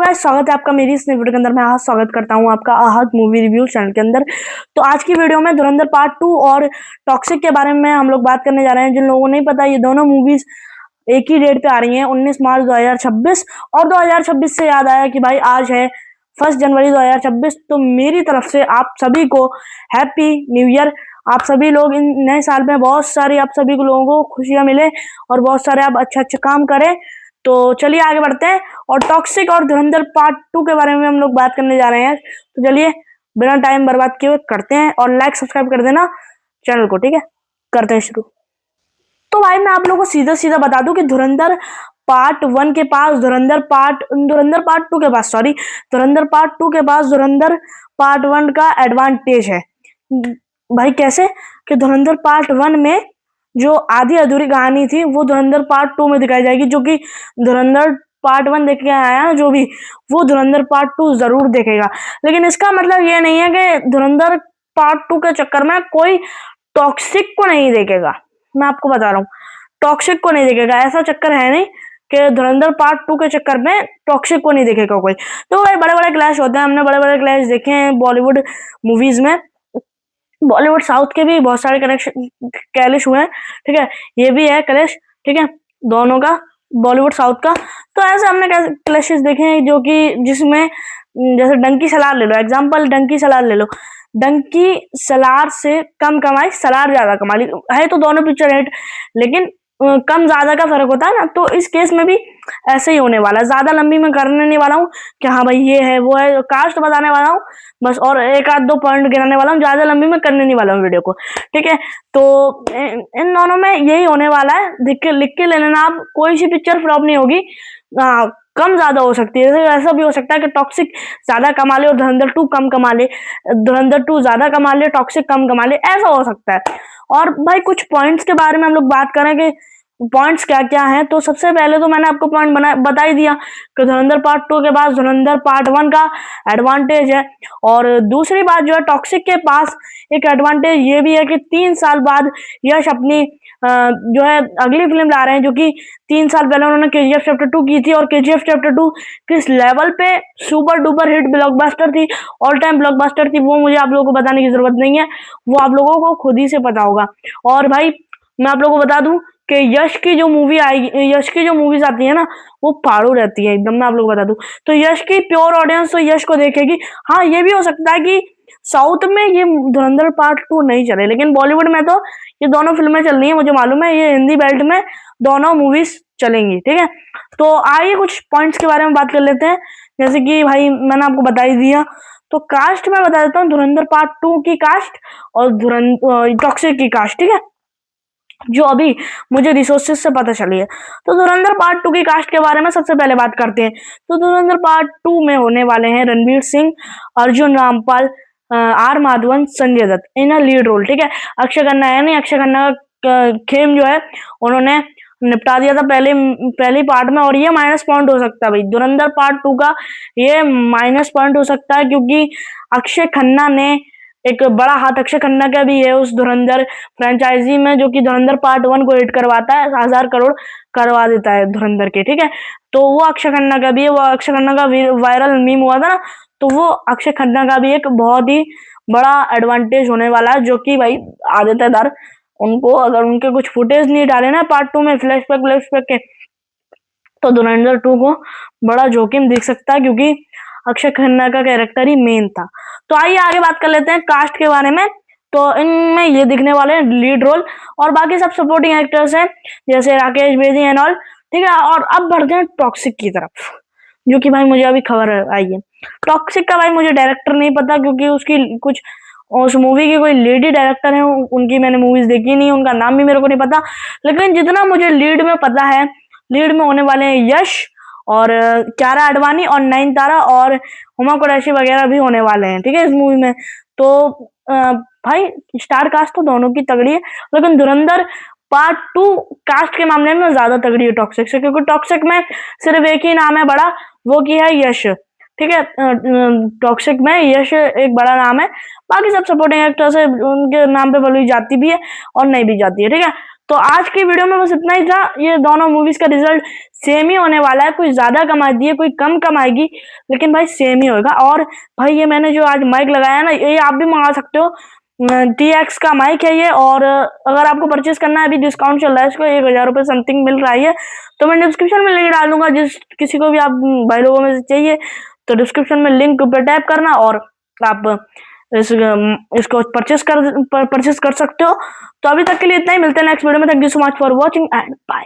Guys, स्वागत है आपका मेरी इस वीडियो के अंदर। मैं आज स्वागत करता हूं आपका आहत मूवी रिव्यू चैनल के अंदर। तो आज की वीडियो में धुरंधर पार्ट 2 और टॉक्सिक के बारे में हम लोग बात करने जा रहे हैं। जिन लोगों को नहीं पता, ये दोनों मूवीज एक ही डेट पे आ रही हैं, 19 मार्च 2026। और 2026 से याद आया कि भाई आज है 1 जनवरी 2026। तो मेरी तरफ से आप सभी को हैप्पी न्यू ईयर। आप सभी लोग इन नए साल में बहुत सारी आप सभी लोगों को खुशियां मिले और बहुत सारे आप अच्छा अच्छा काम करें। तो चलिए आगे बढ़ते हैं और टॉक्सिक और धुरंधर पार्ट 2 के बारे में हम लोग बात करने जा रहे हैं। तो चलिए बिना टाइम बर्बाद किए करते हैं और लाइक सब्सक्राइब कर देना चैनल को, ठीक है। करते हैं शुरू। तो भाई मैं आप लोगों को सीधा सीधा बता दूं कि धुरंधर पार्ट 1 के पास धुरंधर पार्ट 2 के पास धुरंधर पार्ट 2 के पास धुरंधर पार्ट 1 का एडवांटेज है। भाई कैसे कि धुरंधर पार्ट 1 में जो आधी अधूरी कहानी थी वो धुरंधर पार्ट 2 में दिखाई जाएगी। जो कि धुरंधर पार्ट 1 देख के आया ना जो भी, वो धुरंधर पार्ट 2 जरूर देखेगा। लेकिन इसका मतलब ये नहीं है कि धुरंधर पार्ट 2 के चक्कर में कोई टॉक्सिक को नहीं देखेगा। मैं आपको बता रहा हूँ, टॉक्सिक को नहीं देखेगा, ऐसा चक्कर है नहीं कि धुरंधर पार्ट 2 के चक्कर में टॉक्सिक को नहीं देखेगा कोई। तो भाई बड़े बड़े क्लैश होते हैं, हमने बड़े बड़े क्लैश देखे हैं बॉलीवुड मूवीज में। बॉलीवुड साउथ के भी बहुत सारे कनेक्शन क्लैश हुए हैं, ठीक है। ये भी है क्लैश, ठीक है, दोनों का, बॉलीवुड साउथ का। तो ऐसे हमने क्लैशेस देखे हैं जो कि जिसमें जैसे डंकी सलार ले लो, एग्जांपल डंकी सलार ले लो। डंकी सलार से कम कमाई, सलार ज्यादा कमा ली है। तो दोनों पिक्चर हिट, लेकिन कम ज्यादा का फर्क होता है ना। तो इस केस में भी ऐसे ही होने वाला है। ज्यादा लंबी मैं करने नहीं वाला हूँ कि हाँ भाई ये है वो है, कास्ट बताने वाला हूँ बस, और एक आध दो पॉइंट गिराने वाला हूँ। ज्यादा लंबी मैं करने नहीं वाला हूँ वीडियो को, ठीक है। तो इन दोनों में यही होने वाला है, लिख के ले लेना आप। कोई सी पिक्चर फ्लॉप नहीं होगी, कम ज्यादा हो सकती है। ऐसा भी हो सकता है कि टॉक्सिक ज्यादा कमा ले और धुरंधर 2 कम कमा ले, धुरंधर 2 ज्यादा कमा ले टॉक्सिक कम कमा ले, ऐसा हो सकता है। और भाई कुछ पॉइंट्स के बारे में हम लोग बात करें कि पॉइंट्स क्या क्या हैं। तो सबसे पहले तो मैंने आपको पॉइंट बता ही दिया कि धुरंधर पार्ट 2 के पास धुरंधर पार्ट 1 का एडवांटेज है। और दूसरी बात जो है, टॉक्सिक के पास एक एडवांटेज ये भी है कि 3 साल बाद यश अपनी जो है अगली फिल्म ला रहे हैं, जो कि 3 साल पहले उन्होंने केजीएफ चैप्टर 2 की थी। और केजीएफ चैप्टर 2 किस लेवल पे सुपर डुपर हिट ब्लॉकबस्टर थी, ऑल टाइम ब्लॉकबस्टर थी, वो मुझे आप लोगों को बताने की जरूरत नहीं है, वो आप लोगों को खुद ही से पता होगा। और भाई मैं आप लोगों को बता दूं कि यश की जो मूवी आएगी, यश की जो मूवीज आती है ना, वो पाड़ू रहती है एकदम। मैं आप लोगों को बता दूं तो यश की प्योर ऑडियंस तो यश को देखेगी। हाँ ये भी हो सकता है कि साउथ में ये धुरंधर पार्ट 2 नहीं चले, लेकिन बॉलीवुड में तो ये दोनों फिल्में चल रही है, मुझे मालूम है। ये हिंदी बेल्ट में दोनों मूवीज चलेंगी, ठीक है। तो आइए कुछ पॉइंट्स के बारे में बात कर लेते हैं। जैसे कि भाई मैंने आपको बता ही दिया, तो कास्ट में बता देता हूँ, धुरंधर पार्ट 2 की कास्ट और टॉक्सिक की कास्ट, ठीक है, जो अभी मुझे रिसोर्सेज से पता चली है। तो धुरंधर पार्ट 2 की कास्ट के बारे में सबसे पहले बात करते हैं। तो धुरंधर पार्ट 2 में होने वाले हैं Ranveer Singh, Arjun Rampal, R Madhavan, Sanjay Dutt in a lead role, ठीक है। अक्षय खन्ना है नहीं, अक्षय खन्ना का खेम जो है उन्होंने निपटा दिया था पहली पार्ट में। और ये माइनस पॉइंट हो सकता है भाई, धुरंधर पार्ट 2 का ये माइनस पॉइंट हो सकता है, क्योंकि अक्षय खन्ना ने एक बड़ा हाथ अक्षय खन्ना का भी है उस धुरंधर फ्रेंचाइजी में, जो कि धुरंधर पार्ट 1 को हिट करवाता है, 1000 करोड़ करवा देता है धुरंधर के, ठीक है। तो वो अक्षय खन्ना का भी है, वो अक्षय खन्ना का वायरल मीम हुआ था ना, तो वो अक्षय खन्ना का भी एक बहुत ही बड़ा एडवांटेज होने वाला है। जो कि भाई आदित्यदार उनको अगर उनके कुछ फुटेज नहीं डाले ना पार्ट 2 में फ्लैशबैक के, तो धुरंधर 2 को बड़ा जोखिम दिख सकता है, क्योंकि अक्षय खन्ना का कैरेक्टर ही मेन था। तो आइए आगे बात कर लेते हैं कास्ट के बारे में। तो इनमें ये दिखने वाले हैं लीड रोल, और बाकी सब सपोर्टिंग एक्टर्स हैं जैसे राकेश बेदी एंड ऑल, ठीक है। और अब बढ़ते हैं टॉक्सिक की तरफ, जो कि भाई मुझे अभी खबर आई है। टॉक्सिक का भाई मुझे डायरेक्टर नहीं पता, क्योंकि उसकी कुछ उस मूवी की कोई लेडी डायरेक्टर है, उनकी मैंने मूवीज देखी नहीं, उनका नाम भी मेरे को नहीं पता। लेकिन जितना मुझे लीड में पता है, लीड में होने वाले हैं यश और क्यारा आडवाणी और नयनतारा और हुमा कुरैशी वगैरह भी होने वाले हैं, ठीक है, इस मूवी में। तो भाई स्टार कास्ट तो दोनों की तगड़ी है, लेकिन धुरंधर पार्ट 2 कास्ट के मामले में ज्यादा तगड़ी है टॉक्सिक से, क्योंकि टॉक्सिक में सिर्फ एक ही नाम है बड़ा, वो की है यश, ठीक है। टॉक्सिक में यश एक बड़ा नाम है, बाकी सब सपोर्टिंग एक्टर्स है, उनके नाम पे बोली जाती भी है और नहीं भी जाती है, ठीक है। तो आज की वीडियो में बस इतना ही था। ये दोनों मूवीज का रिजल्ट सेम ही होने वाला है, कोई ज्यादा कमाती है कोई कम कमाएगी, लेकिन भाई सेम ही होगा। और भाई ये मैंने जो आज माइक लगाया ना, ये आप भी मंगा सकते हो। TX का माइक है ये, और अगर आपको परचेस करना है, अभी डिस्काउंट चल रहा है, इसको 1000 रुपये समथिंग मिल रहा है। तो मैं डिस्क्रिप्शन में लिंक डाल दूंगा, जिस किसी को भी आप भाई लोगों में से चाहिए तो डिस्क्रिप्शन में लिंक पे टैप करना और आप इसको परचेस कर सकते हो। तो अभी तक के लिए इतना ही, मिलते हैं नेक्स्ट वीडियो में। Thank you so much for watching and bye.